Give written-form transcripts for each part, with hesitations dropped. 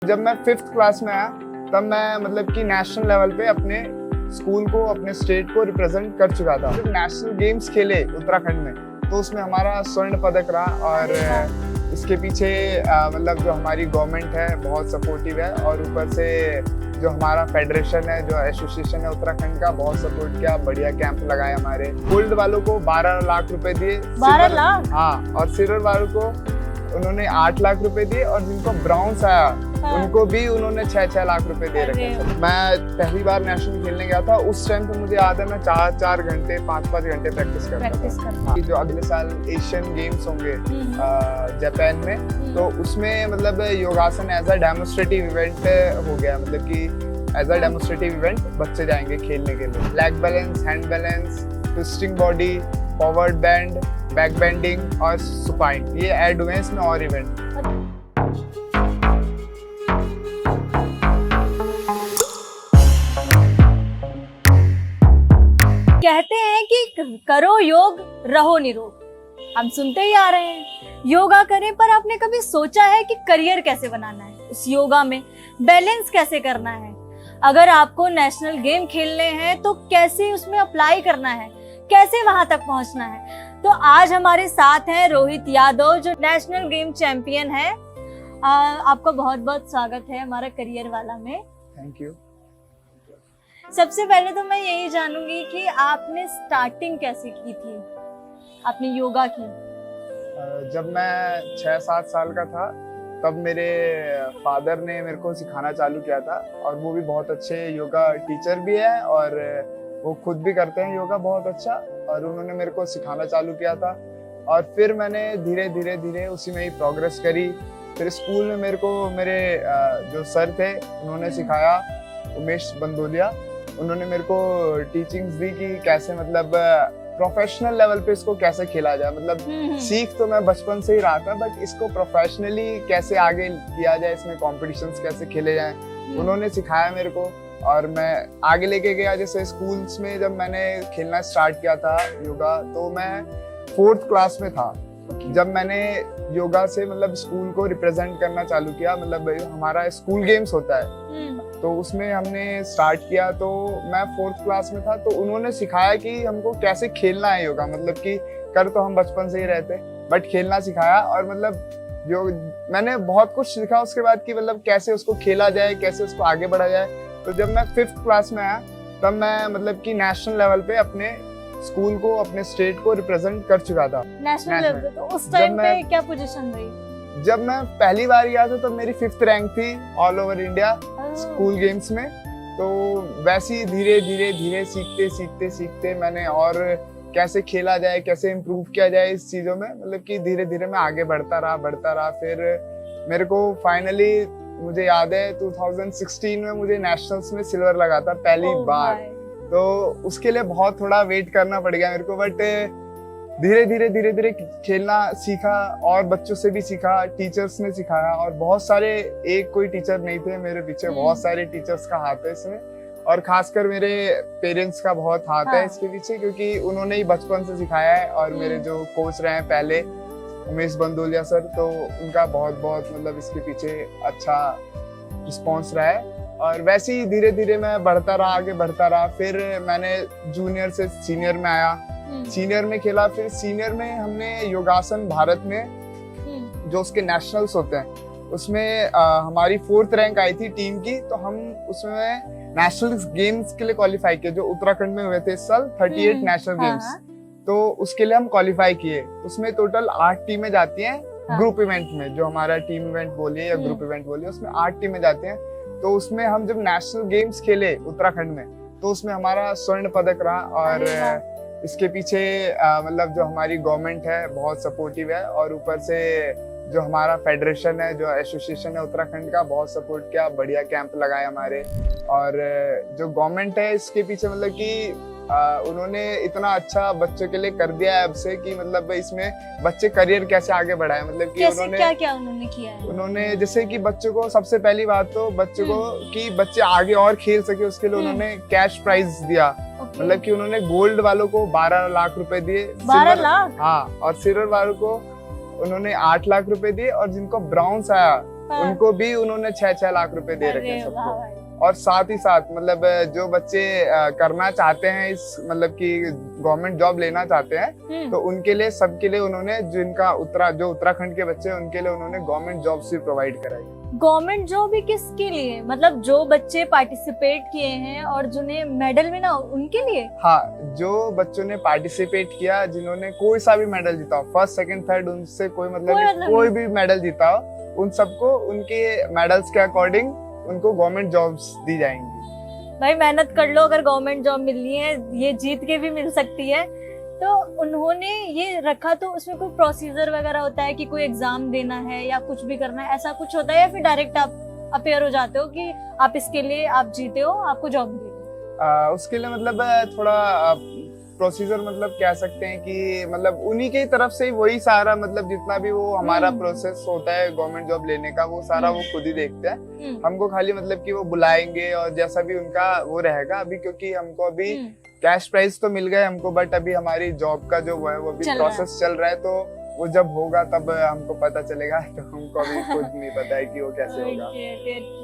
जब मैं 5th class में आया तब मैं मतलब कि नेशनल लेवल पे अपने स्कूल को, अपने स्टेट को रिप्रेजेंट कर चुका था। जब नेशनल गेम्स खेले उत्तराखंड में तो उसमें हमारा स्वर्ण पदक रहा और इसके पीछे मतलब जो हमारी गवर्नमेंट है बहुत सपोर्टिव है और ऊपर से जो हमारा फेडरेशन है, जो एसोसिएशन है उत्तराखंड का, बहुत सपोर्ट किया। बढ़िया कैंप लगाए हमारे। गोल्ड वालों को 12 लाख रुपए दिए। 12 लाख? हाँ, और सिल्वर वालों को उन्होंने 8 लाख रुपए दिए और जिनको ब्राउन्स आया उनको भी उन्होंने 6-6 लाख रुपए दे रखे थे। मैं पहली बार नेशनल खेलने गया था, उस टाइम पे मुझे याद है मैं 4-4 घंटे 5-5 घंटे प्रैक्टिस करता था। जो अगले साल एशियन गेम्स होंगे जापान में, तो उसमें मतलब योगासन एज अ डेमोन्स्ट्रेटिव इवेंट हो गया। मतलब कि एज अ डेमोन्स्ट्रेटिव इवेंट बच्चे जाएंगे खेलने के लिए। Leg balance, hand balance, twisting body, forward band, back bending और सुपाइन, ये ऐड हुए इसमें और इवेंट। कहते हैं कि करो योग रहो निरोग। हम सुनते ही आ रहे हैं योगा करें, पर आपने कभी सोचा है कि करियर कैसे बनाना है, उस योगा में बैलेंस कैसे करना है? अगर आपको नेशनल गेम खेलने हैं तो कैसे उसमें अप्लाई करना है, कैसे वहां तक पहुंचना है? तो आज हमारे साथ हैं रोहित यादव, जो नेशनल गेम चैंपियन है। आपका बहुत बहुत स्वागत है हमारा करियर वाला में। Thank you. सबसे पहले तो मैं यही जानूंगी कि आपने स्टार्टिंग कैसे की थी, आपने योगा की? जब मैं 6-7 साल का था तब मेरे फादर ने मेरे को सिखाना चालू किया था और वो भी बहुत अच्छे योगा टीचर भी है और वो खुद भी करते हैं योगा बहुत अच्छा, और उन्होंने मेरे को सिखाना चालू किया था और फिर मैंने धीरे धीरे उसी में ही प्रोग्रेस करी। फिर स्कूल में मेरे को मेरे जो सर थे उन्होंने सिखाया, उमेश बंदोलिया, उन्होंने मेरे को टीचिंग्स दी कि कैसे मतलब प्रोफेशनल लेवल पे इसको कैसे खेला जाए। मतलब सीख तो मैं बचपन से ही रहा था, बट इसको प्रोफेशनली कैसे आगे किया जाए, इसमें कॉम्पिटिशन्स कैसे खेले जाएं, उन्होंने सिखाया मेरे को और मैं आगे लेके गया। जैसे स्कूल्स में जब मैंने खेलना स्टार्ट किया था योगा, तो मैं 4th क्लास में था जब मैंने योगा से मतलब स्कूल को रिप्रेजेंट करना चालू किया। मतलब हमारा स्कूल गेम्स होता है तो उसमें हमने स्टार्ट किया, तो मैं 4th क्लास में था, तो उन्होंने सिखाया कि हमको कैसे खेलना है योगा। मतलब कि कर तो हम बचपन से ही रहते बट खेलना सिखाया, और मतलब जो मैंने बहुत कुछ सीखा उसके बाद कि मतलब कैसे उसको खेला जाए, कैसे उसको आगे बढ़ा जाए। तो जब मैं 5th क्लास में आया तब मैं मतलब कि नेशनल लेवल पे अपने स्कूल को, अपने स्टेट को रिप्रेजेंट कर चुका था। नेशनल लेवल पे तो उस टाइम पे क्या पोजीशन रही? जब मैं पहली बार गया था तो मेरी 5th रैंक थी all over India school games में। तो वैसे ही धीरे सीखते मैंने और कैसे खेला जाए, कैसे इम्प्रूव किया जाए इस चीजों में, मतलब कि धीरे धीरे मैं आगे बढ़ता रहा। फिर मेरे को फाइनली मुझे याद है 2016 में मुझे नेशनल्स में सिल्वर लगा था पहली बार। तो उसके लिए बहुत थोड़ा वेट करना पड़ गया मेरे को, बट धीरे धीरे खेलना सीखा और बच्चों से भी सीखा, टीचर्स ने सिखाया, और बहुत सारे, एक कोई टीचर नहीं थे मेरे पीछे, बहुत सारे टीचर्स का हाथ है इसमें, और खासकर मेरे पेरेंट्स का बहुत हाथ है इसके पीछे, क्योंकि उन्होंने ही बचपन से सिखाया है। और मेरे जो कोच रहे हैं पहले, उमेश बंदोलिया सर, तो उनका बहुत मतलब इसके पीछे अच्छा रिस्पॉन्स रहा है। और वैसे ही धीरे धीरे मैं बढ़ता रहा। फिर मैंने जूनियर से सीनियर में आया, सीनियर में खेला। फिर सीनियर में हमने योगासन भारत में जो उसके नेशनल्स होते हैं उसमें हमारी 4th रैंक आई थी टीम की, तो हम उसमें नेशनल गेम्स के लिए क्वालिफाई किए जो उत्तराखंड में हुए थे इस साल, 38 नेशनल गेम्स। तो उसके लिए हम क्वालिफाई किए। उसमें टोटल 8 टीमें जाती हैं ग्रुप इवेंट में, जो हमारा टीम इवेंट बोलिए या ग्रुप इवेंट बोलिए, उसमें 8 टीमें जाती हैं। तो उसमें हम जब नेशनल गेम्स खेले उत्तराखंड में तो उसमें हमारा स्वर्ण पदक रहा, और इसके पीछे मतलब जो हमारी गवर्नमेंट है बहुत सपोर्टिव है, और ऊपर से जो हमारा फेडरेशन है, जो एसोसिएशन है उत्तराखंड का, बहुत सपोर्ट किया। बढ़िया कैंप लगाए हमारे, और जो गवर्नमेंट है इसके पीछे मतलब कि उन्होंने इतना अच्छा बच्चों के लिए कर दिया है अब से कि मतलब इसमें बच्चे करियर कैसे आगे बढ़ाए। मतलब कि उन्होंने क्या उन्होंने किया है? उन्होंने जैसे कि बच्चों को, सबसे पहली बात तो बच्चों को कि बच्चे आगे और खेल सके उसके लिए उन्होंने कैश प्राइज दिया। मतलब कि उन्होंने गोल्ड वालों को 12 लाख रुपए दिए। 12 लाख? हाँ, और सिल्वर वालों को उन्होंने 8 लाख रुपए दिए, और जिनको ब्राउन्स आया हाँ। उनको भी उन्होंने 6-6 लाख रुपए दे रखे हैं अरे वाह सबको। भाई। और साथ ही साथ मतलब जो बच्चे करना चाहते हैं इस मतलब कि गवर्नमेंट जॉब लेना चाहते हैं तो उनके लिए सबके लिए उन्होंने जिनका जो उत्तराखंड के बच्चे हैं उनके लिए उन्होंने गवर्नमेंट जॉब्स भी प्रोवाइड कराई। गवर्नमेंट जॉब भी किसके लिए, मतलब जो बच्चे पार्टिसिपेट किए हैं और जिन्हें मेडल मिला उनके लिए? हाँ, जो बच्चों ने पार्टिसिपेट किया, जिन्होंने कोई सा भी मेडल जीता हो, फर्स्ट सेकंड थर्ड, उनसे कोई मतलब नहीं, कोई भी मेडल जीता हो, उन सबको उनके मेडल्स के अकॉर्डिंग उनको गवर्नमेंट जॉब्स दी जाएंगी। भाई मेहनत कर लो, अगर गवर्नमेंट जॉब मिलनी है ये जीत के भी मिल सकती है। तो उन्होंने ये रखा, तो उसमें कोई प्रोसीजर वगैरह होता है कि कोई एग्जाम देना है या कुछ भी करना है, ऐसा कुछ होता है या फिर डायरेक्ट आप अपेयर हो जाते हो कि आप इसके लिए आप जीते हो, आपको जॉब मिलेगी? उसके लिए मतलब थोड़ा प्रोसीजर मतलब कह सकते हैं कि मतलब उन्हीं की तरफ से ही वही सारा मतलब जितना भी वो हमारा प्रोसेस होता है गवर्नमेंट जॉब लेने का वो सारा वो खुद ही देखते हैं। हमको खाली मतलब कि वो बुलाएंगे और जैसा भी उनका वो रहेगा। अभी क्योंकि हमको अभी कैश प्राइज तो मिल गए हमको, बट अभी हमारी जॉब का जो है वो भी प्रोसेस चल रहा है, तो वो जब होगा तब हमको पता चलेगा। तो हमको अभी खुद नहीं पता है कि वो कैसे होगा।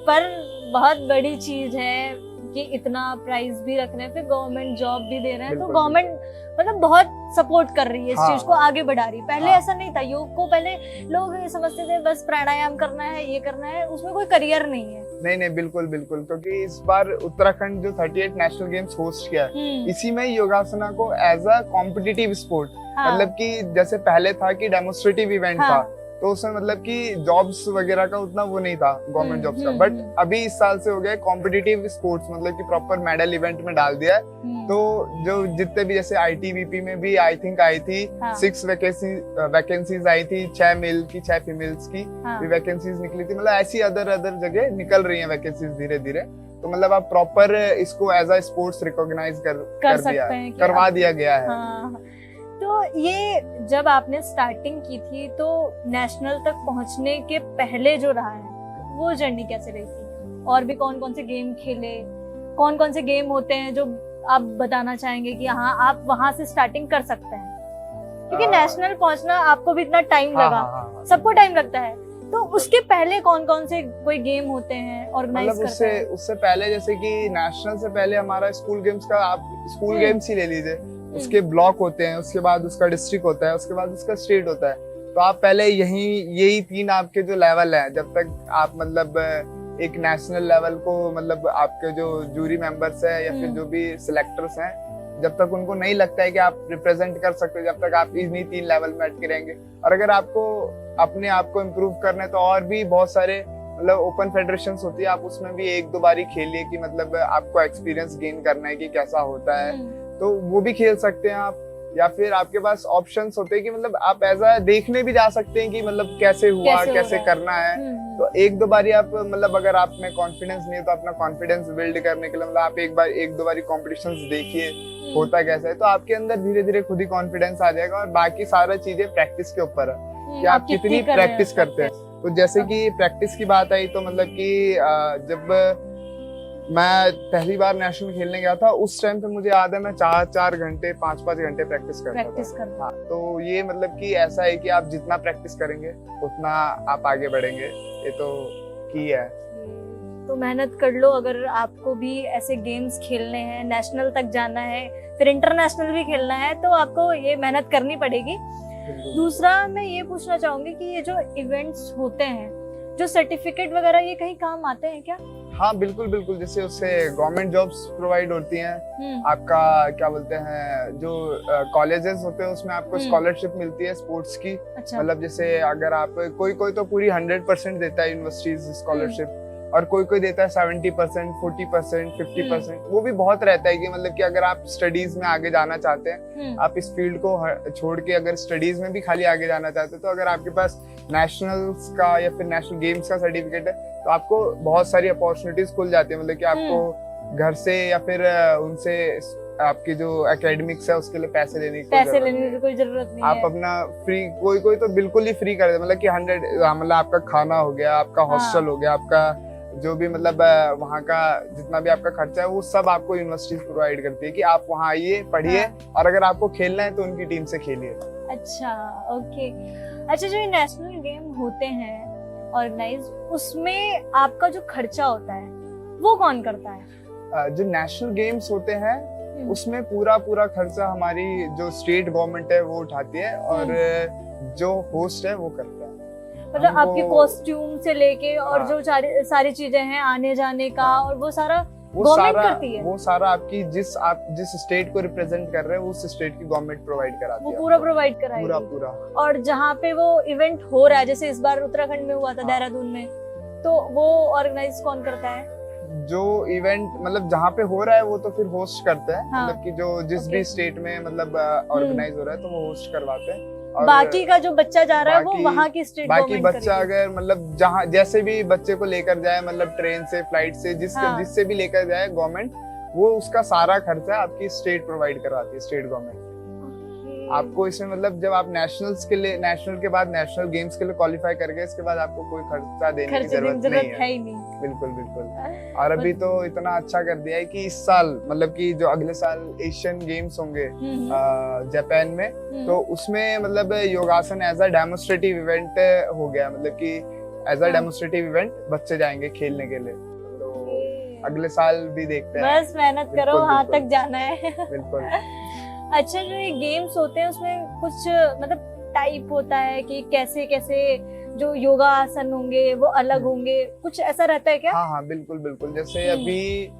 पर बहुत बड़ी चीज है कि इतना प्राइस भी रख रहे हैं, फिर गवर्नमेंट जॉब भी दे रहे हैं, तो गवर्नमेंट मतलब बहुत सपोर्ट कर रही है इस चीज को, आगे बढ़ा रही है। पहले ऐसा नहीं था। योग को पहले लोग समझते थे बस प्राणायाम करना है, ये करना है, उसमें कोई करियर नहीं है। नहीं, बिल्कुल बिल्कुल, क्योंकि इस बार उत्तराखंड जो 38 नेशनल गेम्स होस्ट किया है, इसी में योगासना को एज अ कॉम्पिटिटिव स्पोर्ट, मतलब कि जैसे पहले था कि डेमोन्स्ट्रेटिव इवेंट था, तो उसमें मतलब कि जॉब्स वगैरह का उतना वो नहीं था गवर्नमेंट जॉब्स का, बट अभी इस साल से हो गया कॉम्पिटिटिव स्पोर्ट्स, मतलब कि प्रॉपर मेडल इवेंट में डाल दिया है। तो जो जितने भी जैसे ITBP में भी आई थिंक आई थी 6 वैकेंसीज आई थी, 6 मेल की 6 फीमेल्स की भी वैकेंसीज निकली थी। मतलब ऐसी अदर जगह निकल रही है वैकेंसीज धीरे धीरे। तो मतलब आप प्रॉपर इसको एज अ स्पोर्ट्स रिकॉग्नाइज कर दिया, करवा दिया गया है। तो ये जब आपने स्टार्टिंग की थी तो नेशनल तक पहुंचने के पहले जो रहा है वो जर्नी कैसे रही थी? और भी कौन कौन से गेम खेले, कौन कौन से गेम होते हैं जो आप बताना चाहेंगे कि हाँ आप वहां से स्टार्टिंग कर सकते हैं? क्योंकि नेशनल पहुंचना आपको भी इतना टाइम लगा, सबको टाइम लगता है, तो उसके पहले कौन कौन से कोई गेम होते हैं ऑर्गेनाइज मतलब करते हैं? उससे पहले जैसे कि नेशनल से पहले हमारा स्कूल गेम्स का, आप स्कूल गेम्स ही ले लीजिए, उसके ब्लॉक होते हैं, उसके बाद उसका डिस्ट्रिक्ट होता है, उसके बाद उसका स्टेट होता है। तो आप पहले यही 3 आपके जो लेवल है, जब तक आप मतलब एक नेशनल लेवल को मतलब आपके जो जूरी मेंबर्स है या फिर जो भी सिलेक्टर्स हैं, जब तक उनको नहीं लगता है कि आप रिप्रेजेंट कर सकते हो, जब तक आप इन्हीं 3 लेवल में अटके रहेंगे। और अगर आपको अपने आप को इम्प्रूव करना है तो और भी बहुत सारे मतलब ओपन फेडरेशंस होती है, आप उसमें भी 1-2 बारी खेलिए कि मतलब आपको एक्सपीरियंस गेन करना है कि कैसा होता है, तो वो भी खेल सकते हैं आप। या फिर आपके पास ऑप्शंस होते हैं कि मतलब आप ऐसा देखने भी जा सकते हैं कि मतलब कैसे हुआ, कैसे करना है। तो 1-2 बारी आप मतलब अगर आप में कॉन्फिडेंस नहीं है तो अपना कॉन्फिडेंस बिल्ड करने के लिए मतलब आप 1-2 बारी कॉम्पिटिशंस देखिए होता कैसा है, तो आपके अंदर धीरे धीरे खुद ही कॉन्फिडेंस आ जाएगा। और बाकी सारा चीजें प्रैक्टिस के ऊपर है कि आप कितनी प्रैक्टिस करते हैं। तो जैसे कि प्रैक्टिस की बात आई तो मतलब कि जब मैं पहली बार नेशनल खेलने गया था उस टाइम पे मुझे याद है मैं 4-4 घंटे 5-5 घंटे प्रैक्टिस करता था। हाँ, तो ये मतलब कि ऐसा है कि आप जितना प्रैक्टिस करेंगे उतना आप आगे बढ़ेंगे, ये तो की है। तो मेहनत कर लो, अगर आपको भी ऐसे गेम्स खेलने हैं, नेशनल तक जाना है, फिर इंटरनेशनल भी खेलना है, तो आपको ये मेहनत करनी पड़ेगी। दूसरा मैं ये पूछना चाहूंगी कि ये जो इवेंट्स होते हैं, जो सर्टिफिकेट वगैरह, ये कहीं काम आते हैं क्या? हाँ बिल्कुल बिल्कुल, जैसे उससे गवर्नमेंट जॉब्स प्रोवाइड होती हैं। आपका क्या बोलते हैं, जो कॉलेजेस होते हैं उसमें आपको स्कॉलरशिप मिलती है स्पोर्ट्स की। अच्छा। मतलब जैसे अगर आप कोई तो पूरी 100% देता है यूनिवर्सिटीज स्कॉलरशिप, और कोई देता है 70%, 40%, 50%। वो भी बहुत रहता है कि मतलब कि अगर आप स्टडीज में आगे जाना चाहते हैं, आप इस फील्ड को छोड़ के अगर स्टडीज में भी खाली आगे जाना चाहते हैं, तो अगर आपके पास नेशनल्स का या फिर नेशनल गेम्स का सर्टिफिकेट है तो आपको बहुत सारी अपॉर्चुनिटीज खुल जाती है। मतलब कि आपको घर से या फिर उनसे आपकी जो एकेडमिक्स है उसके लिए पैसे लेने की कोई जरूरत नहीं आप अपना फ्री, कोई तो बिल्कुल ही फ्री कर दे, मतलब कि 100 मतलब आपका खाना हो गया, आपका हॉस्टल हो गया, आपका जो भी मतलब वहाँ का जितना भी आपका खर्चा है वो सब आपको यूनिवर्सिटीज प्रोवाइड करती है कि आप वहाँ आइए, पढ़िए, और अगर आपको खेलना है तो उनकी टीम से खेलिए। अच्छा, ओके। अच्छा, जो नेशनल गेम होते हैं ऑर्गेनाइज, उसमें आपका जो खर्चा होता है वो कौन करता है? जो नेशनल गेम्स होते हैं उसमें पूरा खर्चा हमारी जो स्टेट गवर्नमेंट है वो उठाती है और जो होस्ट है वो करता है। मतलब आपके कॉस्ट्यूम से लेके और हाँ। जो सारी चीजें हैं आने जाने का, और वो सारा गवर्नमेंट करती है? वो सारा आपकी आप जिस स्टेट को रिप्रेजेंट कर रहे हैं उस स्टेट की गवर्नमेंट प्रोवाइड कराती है। वो पूरा प्रोवाइड कराएगी? पूरा। और जहाँ पे वो इवेंट हो रहा है, जैसे इस बार उत्तराखंड में हुआ था, देहरादून में, तो वो ऑर्गेनाइज कौन करता है? जो इवेंट मतलब जहाँ पे हो रहा है वो तो फिर होस्ट करते हैं। हाँ। मतलब कि जो जिस भी स्टेट में मतलब ऑर्गेनाइज हो रहा है तो वो होस्ट करवाते हैं। और बाकी का जो बच्चा जा रहा है वो वहाँ की स्टेट बाकी बच्चा अगर मतलब जहाँ जैसे भी बच्चे को लेकर जाए, मतलब ट्रेन से, फ्लाइट से, जिससे भी लेकर जाए गवर्नमेंट, वो उसका सारा खर्चा आपकी स्टेट प्रोवाइड करवाती है, स्टेट गवर्नमेंट। आपको इसमें मतलब जब आप नेशनल के बाद नेशनल गेम्स के लिए क्वालिफाई कर गए, इसके बाद आपको कोई खर्चा देने की जरूरत नहीं है ही नहीं। बिल्कुल। और अभी तो इतना अच्छा कर दिया है कि इस साल मतलब कि जो अगले साल एशियन गेम्स होंगे जापान में, तो उसमें मतलब योगासन एज अ डेमोन्स्ट्रेटिव इवेंट हो गया। मतलब कि एज अ डेमोन्स्ट्रेटिव इवेंट बच्चे जाएंगे खेलने के लिए। तो अगले साल भी देखते हैं। बस मेहनत करो, वहां तक जाना है। बिल्कुल। अच्छा, जो ये गेम्स होते हैं उसमें कुछ मतलब टाइप होता है कि कैसे कैसे जो योगा आसन होंगे वो अलग होंगे, कुछ ऐसा रहता है क्या? हाँ, बिल्कुल। जैसे अभी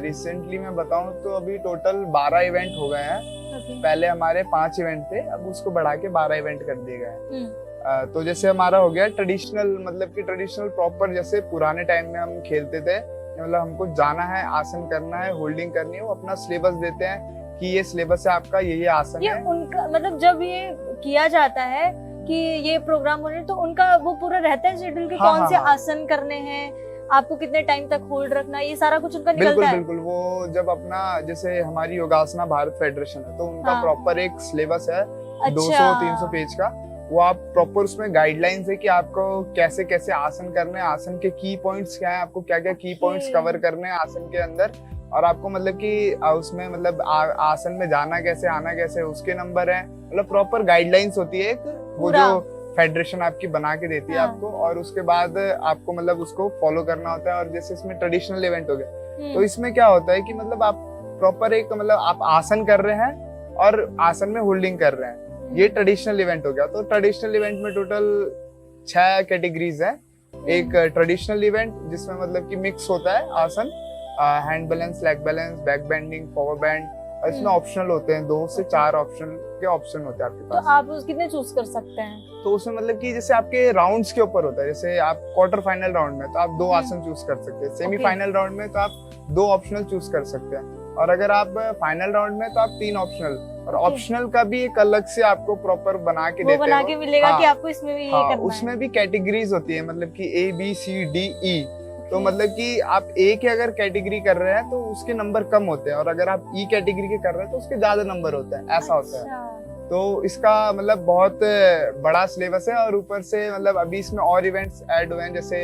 रिसेंटली मैं बताऊं तो अभी टोटल 12 इवेंट हो गए हैं। पहले हमारे 5 इवेंट थे, अब उसको बढ़ा के 12 इवेंट कर दिए गए हैं। तो जैसे हमारा हो गया ट्रेडिशनल, मतलब कि ट्रेडिशनल प्रॉपर जैसे पुराने टाइम में हम खेलते थे, मतलब हमको जाना है, आसन करना है, होल्डिंग करनी है, वो अपना सिलेबस देते हैं कि ये सिलेबस है आपका, ये आसन है। उनका मतलब जब ये किया जाता है कि ये प्रोग्राम होने, तो उनका वो पूरा रहता है शेड्यूल कि कौन से आसन करने हैं, आपको कितने टाइम तक होल्ड रखना है, ये सारा कुछ उनका निकलता है? बिल्कुल। वो जब अपना जैसे हमारी योगासना भारत फेडरेशन है, तो उनका प्रॉपर एक सिलेबस है 200-300 पेज का। वो आप प्रॉपर उसमें गाइडलाइंस है कि आपको कैसे कैसे आसन करने हैं, आसन के की पॉइंट्स क्या है, आपको क्या क्या की पॉइंट्स कवर करने हैं आसन के अंदर, और आपको मतलब कि उसमें मतलब आसन में जाना कैसे, आना कैसे, उसके नंबर है। मतलब प्रॉपर गाइडलाइंस होती है एक, वो जो फेडरेशन आपकी बना के देती है आपको, और उसके बाद आपको मतलब उसको फॉलो करना होता है। और जैसे इसमें ट्रेडिशनल इवेंट हो गया, तो इसमें क्या होता है कि मतलब आप प्रॉपर एक मतलब आप आसन कर रहे हैं और आसन में होल्डिंग कर रहे हैं, ये ट्रेडिशनल इवेंट हो गया। तो ट्रेडिशनल इवेंट में टोटल 6 कैटेगरीज है। एक ट्रेडिशनल इवेंट जिसमें मतलब कि मिक्स होता है आसन, hand balance, leg balance, back bending, forward bend, और इसमें ऑप्शनल होते हैं 2 से 4 ऑप्शन होते हैं आपके पास। तो आप कितने चूज कर सकते हैं? तो उसमें मतलब कि जैसे आपके राउंड्स के ऊपर होता है, जैसे आप क्वार्टर फाइनल राउंड में तो आप 2 आसन चूज कर सकते हैं, सेमीफाइनल राउंड में तो आप 2 ऑप्शनल चूज कर सकते हैं, और अगर आप फाइनल राउंड में तो आप 3 ऑप्शनल। और ऑप्शनल का भी एक अलग से आपको प्रॉपर बना के देते हैं, बना के मिलेगा कि आपको इसमें भी ये करना है। उसमें भी कैटेगरीज होती है, मतलब कि A, B, C, D, E। तो मतलब कि आप ए के अगर कैटेगरी कर रहे हैं तो उसके नंबर कम होते हैं, और अगर आप ई कैटेगरी के कर रहे हैं तो उसके ज्यादा नंबर होते हैं, ऐसा होता है। तो इसका मतलब बहुत बड़ा सिलेबस है, और ऊपर से मतलब अभी इसमें और इवेंट्स ऐड हुए हैं, जैसे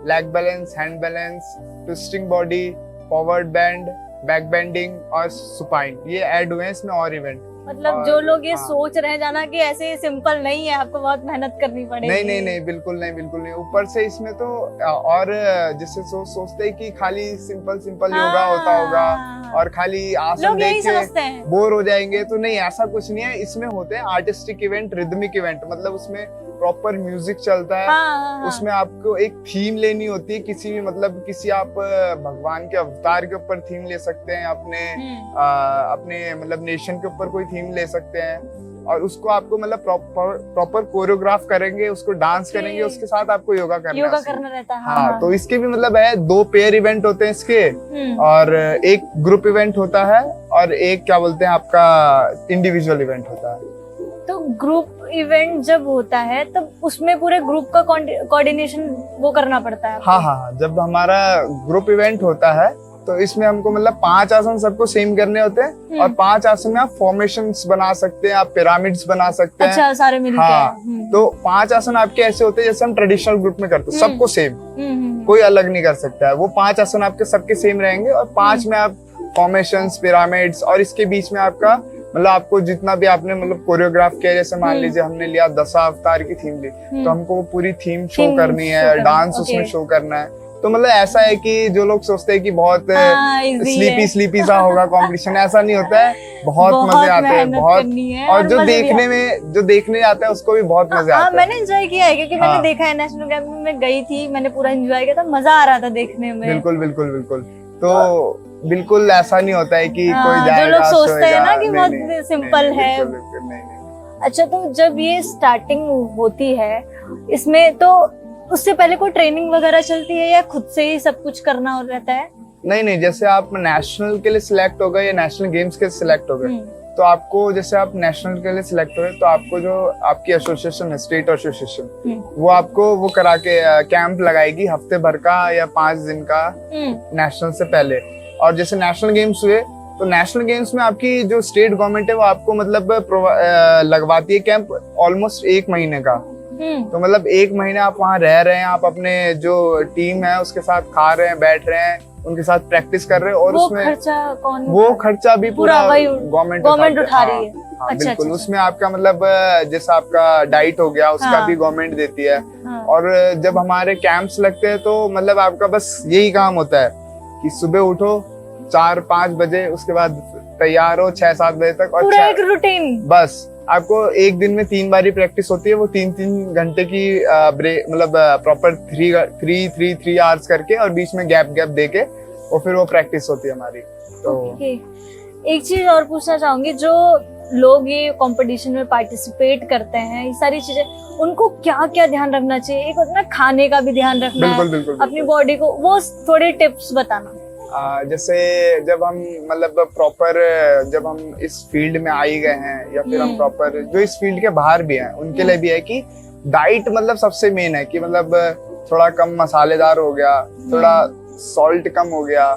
leg balance, hand balance, twisting body, forward bend, back bending और सुपाइन, ये ऐड हुए हैं इसमें और इवेंट। मतलब जो लोग ये सोच रहे जाना कि ऐसे सिंपल नहीं है, आपको बहुत मेहनत करनी पड़ेगी। नहीं, बिल्कुल नहीं। ऊपर से इसमें तो और जैसे सोचते हैं कि खाली सिंपल योगा होता होगा और खाली आसन देख के बोर हो जाएंगे, तो नहीं, ऐसा कुछ नहीं है। इसमें होते हैं आर्टिस्टिक इवेंट, रिदमिक इवेंट, मतलब उसमें प्रॉपर म्यूजिक चलता है। उसमें आपको एक थीम लेनी होती है, किसी भी मतलब किसी आप भगवान के अवतार के ऊपर थीम ले सकते हैं, अपने मतलब नेशन के ऊपर कोई थीम ले सकते हैं, और उसको आपको मतलब प्रॉपर कोरियोग्राफ करेंगे, उसको डांस करेंगे, उसके साथ आपको योगा करना रहता है। हाँ, तो इसके भी मतलब है 2 पेयर इवेंट होते हैं इसके, और एक ग्रुप इवेंट होता है, और एक क्या बोलते हैं आपका इंडिविजुअल इवेंट होता है। तो ग्रुप इवेंट जब होता है तब उसमें पूरे ग्रुप का कोऑर्डिनेशन वो करना पड़ता है। हाँ, जब हमारा ग्रुप इवेंट होता है तो इसमें हमको मतलब 5 आसन सबको सेम करने होते हैं, और 5 आसन में आप फॉर्मेशंस बना सकते हैं, आप पिरामिड्स बना सकते हैं। अच्छा, सारे मिलके। हाँ, तो 5 आसन आपके ऐसे होते हैं जैसे हम ट्रेडिशनल ग्रुप में करते हैं, सबको सेम, कोई अलग नहीं कर सकता है। वो 5 आसन आपके सबके सेम रहेंगे, और 5 में आप फॉर्मेशंस, पिरामिड्स, और इसके बीच में आपका मतलब आपको जितना भी आपने मतलब कोरियोग्राफ किया, जैसे मान लीजिए हमने लिया 10 अवतार की थीम ली, तो हमको वो पूरी थीम शो Theme करनी show है, करनी है, डांस okay. उसमें शो करना है। तो मतलब ऐसा है कि जो लोग सोचते हैं कि बहुत easy है। स्लीपी सा होगा कंपटीशन, ऐसा नहीं होता है। बहुत मजे आते हैं, मेहनत बहुत। करनी है और जो मजे भी देखने में, जो देखने आता है उसको भी बहुत मजे आते हैं। मैंने एंजॉय किया है क्योंकि मैंने हाँ। देखा है नेशनल गेम में, मैं गई थी, मैंने पूरा एंजॉय किया था, मजा आ रहा था देखने में। बिल्कुल बिल्कुल बिल्कुल। तो बिल्कुल ऐसा नहीं होता है कि कोई जाएगा, जो लोग सोचते हैं ना कि नहीं, बहुत नहीं, सिंपल नहीं, है। बिल्कुल, बिल्कुल, नहीं। अच्छा, तो जब ये स्टार्टिंग होती है इसमें, तो उससे पहले कोई ट्रेनिंग वगैरह चलती है या खुद से ही सब कुछ करना रहता है? नहीं, जैसे आप नेशनल के लिए सिलेक्ट हो गए या नेशनल गेम्स के सिलेक्ट हो गए, तो आपको, जैसे आप नेशनल के लिए सिलेक्ट हो गए, तो आपको जो आपकी एसोसिएशन है, स्टेट एसोसिएशन, वो आपको वो करा के कैंप लगाएगी हफ्ते भर का या 5 दिन का नेशनल से पहले। और जैसे नेशनल गेम्स हुए, तो नेशनल गेम्स में आपकी जो स्टेट गवर्नमेंट है वो आपको मतलब लगवाती है कैंप ऑलमोस्ट 1 महीने का। तो मतलब 1 महीने आप वहाँ रह रहे हैं, आप अपने जो टीम है उसके साथ खा रहे हैं, बैठ रहे हैं, उनके साथ प्रैक्टिस कर रहे हैं। और उसमें वो खर्चा भी पूरा गवर्नमेंट उठा रही है। हाँ, अच्छा, बिल्कुल। अच्छा। उसमें आपका मतलब जैसे आपका डाइट हो गया, उसका भी गवर्नमेंट देती है। और जब हमारे कैंप्स लगते हैं तो मतलब आपका बस यही काम होता है कि सुबह उठो 4-5 बजे, उसके बाद तैयार हो 6-7 बजे तक, और पूरा एक रूटीन। बस आपको एक दिन में 3 बारी प्रैक्टिस होती है, वो 3-3 घंटे की ब्रेक, मतलब प्रॉपर 3 आवर्स करके, और बीच में गैप दे के, और फिर वो प्रैक्टिस होती है हमारी। तो एक चीज और पूछना चाहूंगी, जो लोग ये कंपटीशन में पार्टिसिपेट करते हैं, ये सारी चीजें, उनको क्या क्या ध्यान रखना चाहिए? एक होता है ना, खाने का भी ध्यान रखना है, बिल्कुल, अपनी बॉडी को, वो थोड़े टिप्स बताना। जैसे जब हम मतलब प्रॉपर, जब हम इस फील्ड में आ ही गए हैं, या फिर हम प्रॉपर जो इस फील्ड के बाहर भी हैं, उनके लिए भी है कि डाइट मतलब सबसे मेन है, कि मतलब थोड़ा कम मसालेदार हो गया, थोड़ा सॉल्ट कम हो गया,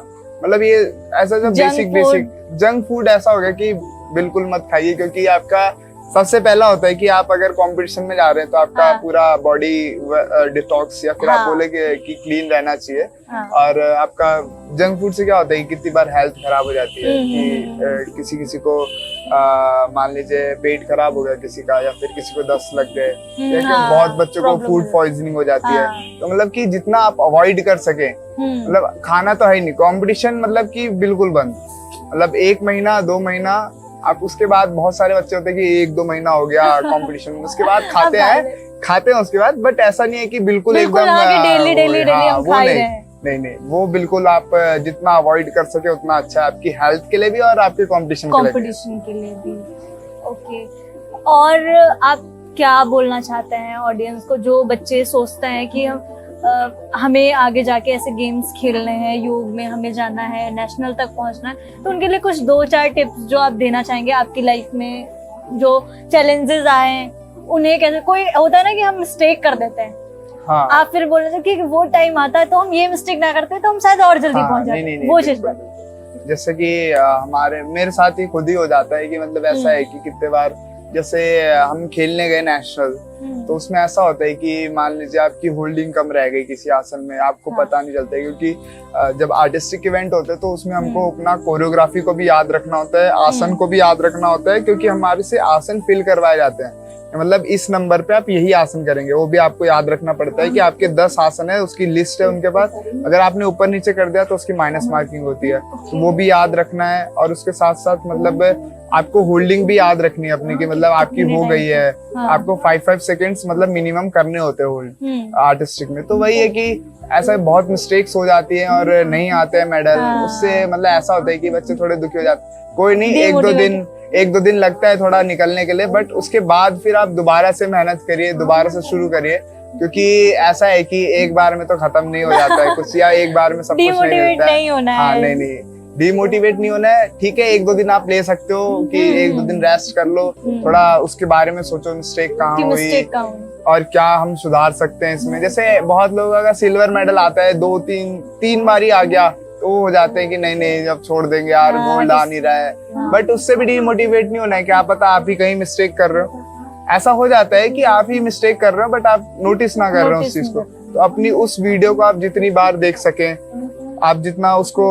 मतलब ये ऐसा जो बेसिक जंक फूड ऐसा हो गया कि बिल्कुल मत खाइए। क्योंकि आपका सबसे पहला होता है कि आप अगर कंपटीशन में जा रहे हैं तो आपका पूरा बॉडी डिटॉक्स, या फिर आप बोले कि क्लीन रहना चाहिए। और आपका जंक फूड से क्या होता है कि कितनी बार हेल्थ खराब हो जाती है, कि किसी को मान लीजिए पेट खराब हो गया किसी का, या फिर किसी को दस्त लग गए, या बहुत बच्चों को फूड पॉइजनिंग हो जाती है। तो मतलब कि जितना आप अवॉइड कर सके, मतलब खाना तो है ही नहीं, कॉम्पिटिशन मतलब कि बिल्कुल बंद। मतलब 1 महीना 2 महीना आप, उसके बाद बहुत सारे बच्चे होते हैं कि 1-2 महीना हो गया कंपटीशन में, उसके बाद खाते हैं उसके बाद, बट ऐसा नहीं है कि बिल्कुल एकदम डेली हम खा रहे हैं। नहीं, वो बिल्कुल आप जितना अवॉइड कर सके उतना अच्छा है, आपकी हेल्थ के लिए भी और आपके कंपटीशन के लिए भी। ओके, और आप क्या बोलना चाहते हैं ऑडियंस को, जो बच्चे सोचते हैं कि हमें आगे जाके ऐसे गेम्स खेलने हैं, योग में हमें जाना है, नेशनल तक पहुंचना है, तो उनके लिए कुछ 2-4 टिप्स जो आप देना चाहेंगे? आपकी लाइफ में जो चैलेंजेस आए, उन्हें कैसे, कोई होता है ना कि हम मिस्टेक कर देते हैं, हाँ। आप फिर बोल रहे थे कि वो टाइम आता है तो हम ये मिस्टेक ना करते तो हम शायद और जल्दी पहुंच जाते। नहीं, वो चीज जैसे कि मेरे साथ ही खुद ही हो जाता है कि मतलब ऐसा है कि कितने बार जैसे हम खेलने गए नेशनल, तो उसमें ऐसा होता है कि मान लीजिए आपकी होल्डिंग कम रह गई किसी आसन में, आपको पता नहीं चलता है। क्योंकि जब आर्टिस्टिक इवेंट होते हैं तो उसमें हमको अपना कोरियोग्राफी को भी याद रखना होता है, आसन को भी याद रखना होता है, क्योंकि हमारे से आसन फिल करवाए जाते हैं। मतलब इस नंबर पे आप यही आसन करेंगे, वो भी आपको याद रखना पड़ता है कि आपके 10 आसन है, उसकी लिस्ट है उनके पास, अगर आपने ऊपर नीचे कर दिया तो उसकी माइनस मार्किंग होती है, तो वो भी याद रखना है। और उसके साथ साथ मतलब आपको होल्डिंग भी याद रखनी है अपनी, कि मतलब आपकी हो गई है, आपको 5 सेकेंड्स मतलब मिनिमम करने होते हैं होल्ड आर्टिस्टिक में। तो वही है कि ऐसा बहुत मिस्टेक्स हो जाती है और नहीं आते हैं मेडल, उससे मतलब ऐसा होता है कि बच्चे थोड़े दुखी हो जाते हैं। कोई नहीं, 1-2 दिन लगता है थोड़ा निकलने के लिए, बट उसके बाद फिर आप दोबारा से मेहनत करिए, दोबारा से शुरू करिए, क्योंकि ऐसा है कि एक बार में तो खत्म नहीं हो जाता है कुछ, या एक बार में सब कुछ नहीं मिलता है। हाँ, नहीं, डिमोटिवेट नहीं होना है। ठीक है, 1-2 दिन आप ले सकते हो कि 1-2 दिन रेस्ट कर लो, थोड़ा उसके बारे में सोचो, मिस्टेक कहाँ हुई और क्या हम सुधार सकते हैं इसमें। जैसे बहुत लोगों का सिल्वर मेडल आता है, 2-3 बारी आ गया तो वो हो जाते हैं कि नहीं अब छोड़ देंगे यार, गोल्ड आ नहीं रहा है। बट उससे भी डिमोटिवेट नहीं होना है, क्या पता आप ही कहीं मिस्टेक कर रहे हो। ऐसा हो जाता है कि आप ही मिस्टेक कर रहे हो बट आप नोटिस ना कर रहे हो उस चीज को। तो अपनी उस वीडियो को आप जितनी बार देख सकें, आप जितना उसको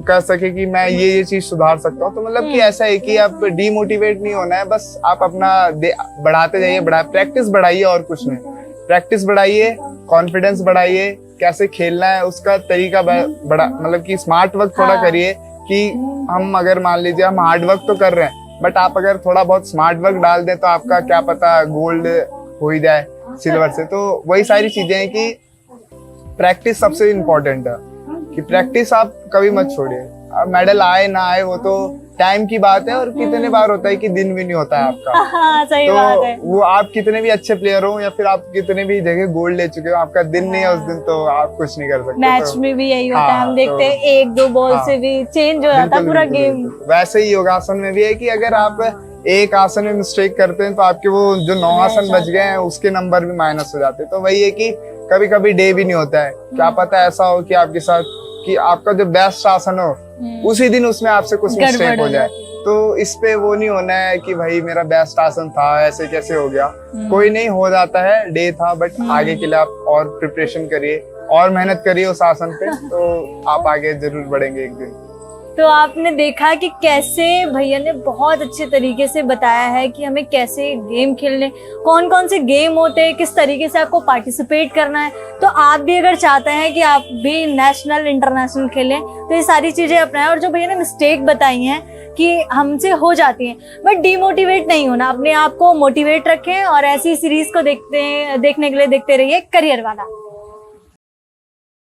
कह सके कि मैं ये चीज सुधार सकता हूँ। तो मतलब कि ऐसा है कि आप डीमोटिवेट नहीं होना है, बस आप अपना बढ़ाते जाइए, प्रैक्टिस बढ़ाइए और कुछ नहीं। प्रैक्टिस बढ़ाइए, कॉन्फिडेंस बढ़ाइए, कैसे खेलना है उसका तरीका बड़ा मतलब कि स्मार्ट वर्क थोड़ा करिए। कि हम अगर मान लीजिए हम हार्ड वर्क तो कर रहे हैं, बट आप अगर थोड़ा बहुत स्मार्ट वर्क डाल दें तो आपका क्या पता गोल्ड हो ही जाए सिल्वर से। तो वही सारी चीजें हैं कि प्रैक्टिस सबसे इम्पोर्टेंट है, कि प्रैक्टिस आप कभी मत छोड़िए। मेडल आए ना आए वो तो टाइम की बात है, और कितने बार होता है कि दिन भी नहीं होता है आपका। हाँ, सही तो बात है। वो आप कितने भी अच्छे प्लेयर हो या फिर आप कितने भी जगह गोल्ड ले चुके हो, आपका दिन नहीं है उस दिन तो आप कुछ नहीं कर सकते। मैच तो, में भी यही होता है, हाँ, हम देखते हैं तो, 1-2 बॉल हाँ, से भी चेंज हो जाता है बिल्कुल, पूरा बिल्कुल, गेम। बिल्कुल। वैसे ही योगासन में भी है कि अगर आप एक आसन में मिस्टेक करते हैं तो आपके वो जो 9 आसन बच गए हैं उसके नंबर भी माइनस हो जाते हैं। तो वही है कि कभी कभी डे भी नहीं होता है, क्या पता ऐसा हो कि आपके साथ कि आपका जो बेस्ट आसन हो उसी दिन उसमें आपसे कुछ मिस्टेक हो जाए। तो इस पे वो नहीं होना है कि भाई मेरा बेस्ट आसन था ऐसे कैसे हो गया। कोई नहीं, हो जाता है, डे था, बट आगे के लिए आप और प्रिपरेशन करिए और मेहनत करिए उस आसन पे, तो आप आगे जरूर बढ़ेंगे एक दिन। तो आपने देखा कि कैसे भैया ने बहुत अच्छे तरीके से बताया है कि हमें कैसे गेम खेलने, कौन कौन से गेम होते हैं, किस तरीके से आपको पार्टिसिपेट करना है। तो आप भी अगर चाहते हैं कि आप भी नेशनल इंटरनेशनल खेलें तो ये सारी चीजें अपनाएं। और जो भैया ने मिस्टेक बताई हैं कि हमसे हो जाती हैं, बट डीमोटिवेट नहीं होना, अपने आप को मोटिवेट रखें और ऐसी सीरीज को देखने के लिए देखते रहिए करियर वाला।